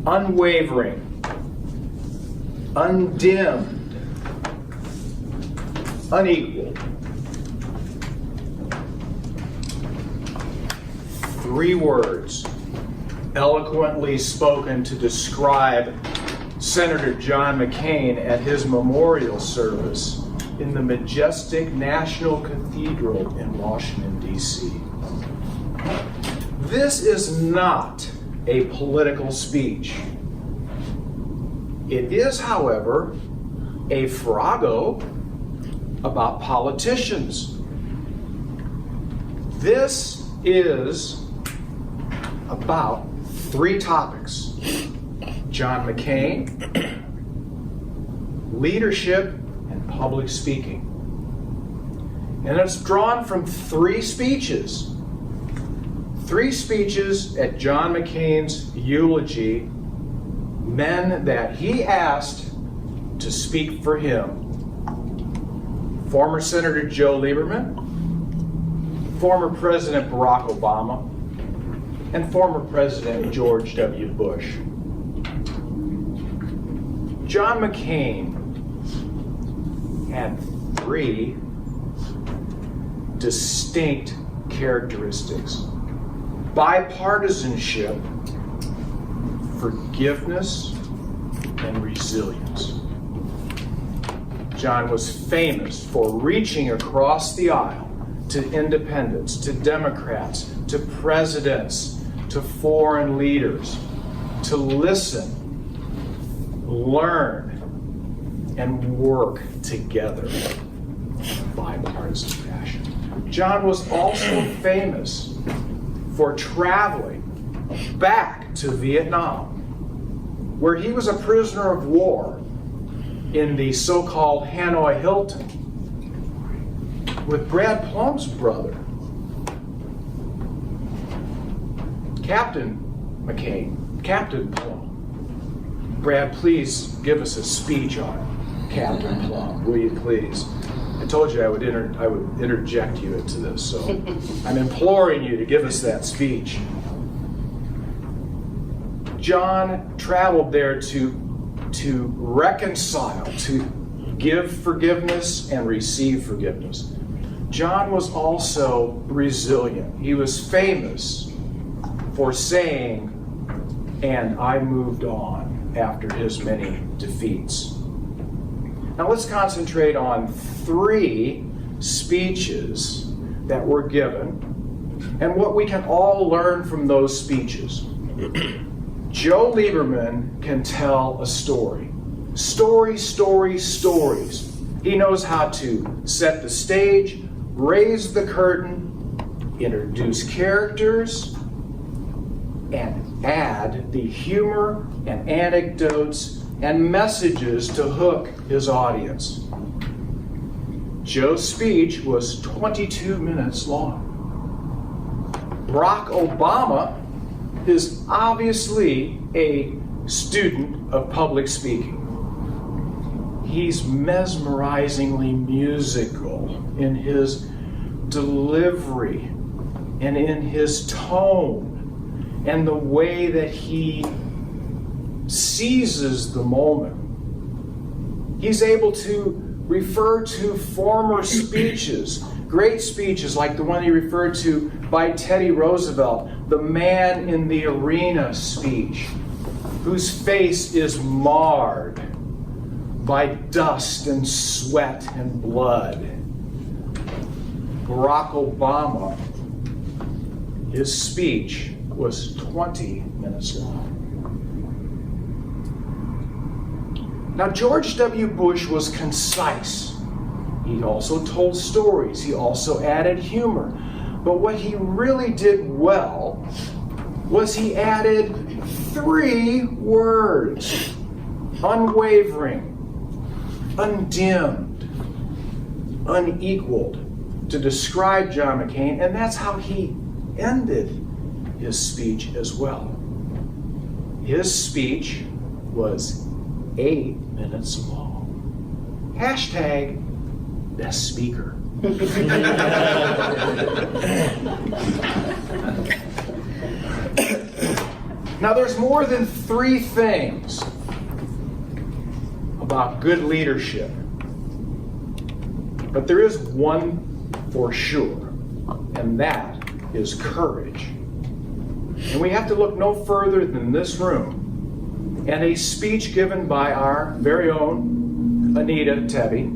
unwavering, undimmed, unequaled. 3 words eloquently spoken to describe Senator John McCain at his memorial service in the majestic National Cathedral in Washington, D.C. This is not a political speech. It is, however, a farrago about politicians. This is about 3 topics: John McCain, leadership, and public speaking. And it's drawn from 3 speeches. 3 speeches at John McCain's eulogy, men that he asked to speak for him. Former Senator Joe Lieberman, former President Barack Obama, and former President George W. Bush. John McCain had 3 distinct characteristics: bipartisanship, forgiveness, and resilience. John was famous for reaching across the aisle to independents, to Democrats, to presidents, to foreign leaders, to listen, learn, and work together in bipartisan fashion. John was also famous for traveling back to Vietnam, where he was a prisoner of war in the so-called Hanoi Hilton with Brad Plum's brother, Captain McCain, Captain Plum. Brad, please give us a speech on Captain Plum, will you please? I told you I would interject you into this, so I'm imploring you to give us that speech. John traveled there to reconcile, to give forgiveness and receive forgiveness. John was also resilient. He was famous for saying, "And I moved on," after his many defeats. Now let's concentrate on 3 speeches that were given and what we can all learn from those speeches. Joe Lieberman can tell a story. Stories. He knows how to set the stage, raise the curtain, introduce characters, and add the humor and anecdotes and messages to hook his audience. Joe's speech was 22 minutes long. Barack Obama is obviously a student of public speaking. He's mesmerizingly musical in his delivery and in his tone and the way that he seizes the moment. He's able to refer to former speeches, great speeches like the one he referred to by Teddy Roosevelt, the man in the arena speech, whose face is marred by dust and sweat and blood. Barack Obama, his speech was 20 minutes long. Now, George W. Bush was concise. He also told stories. He also added humor. But what he really did well was he added 3 words: unwavering, undimmed, unequaled, to describe John McCain, and that's how he ended his speech as well. His speech was 8 minutes long. Hashtag best speaker. Now, there's more than 3 things about good leadership, but there is one for sure, and that is courage. And we have to look no further than this room and a speech given by our very own Anita Tebbe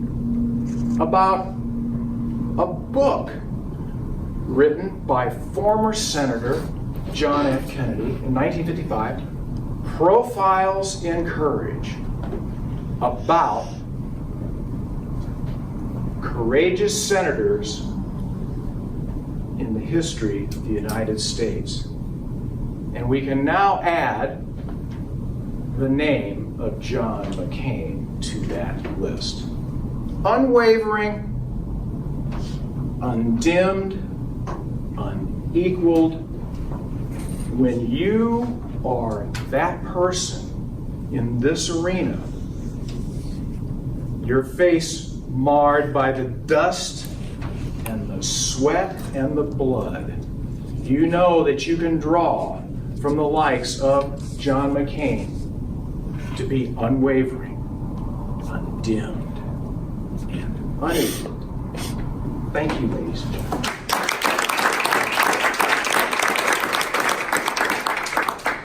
about a book written by former Senator John F. Kennedy in 1955, Profiles in Courage, about courageous senators in the history of the United States. And we can now add the name of John McCain to that list. Unwavering, undimmed, unequaled. When you are that person in this arena, your face marred by the dust and the sweat and the blood, you know that you can draw from the likes of John McCain to be unwavering, undimmed, and unequaled. Thank you, ladies and gentlemen.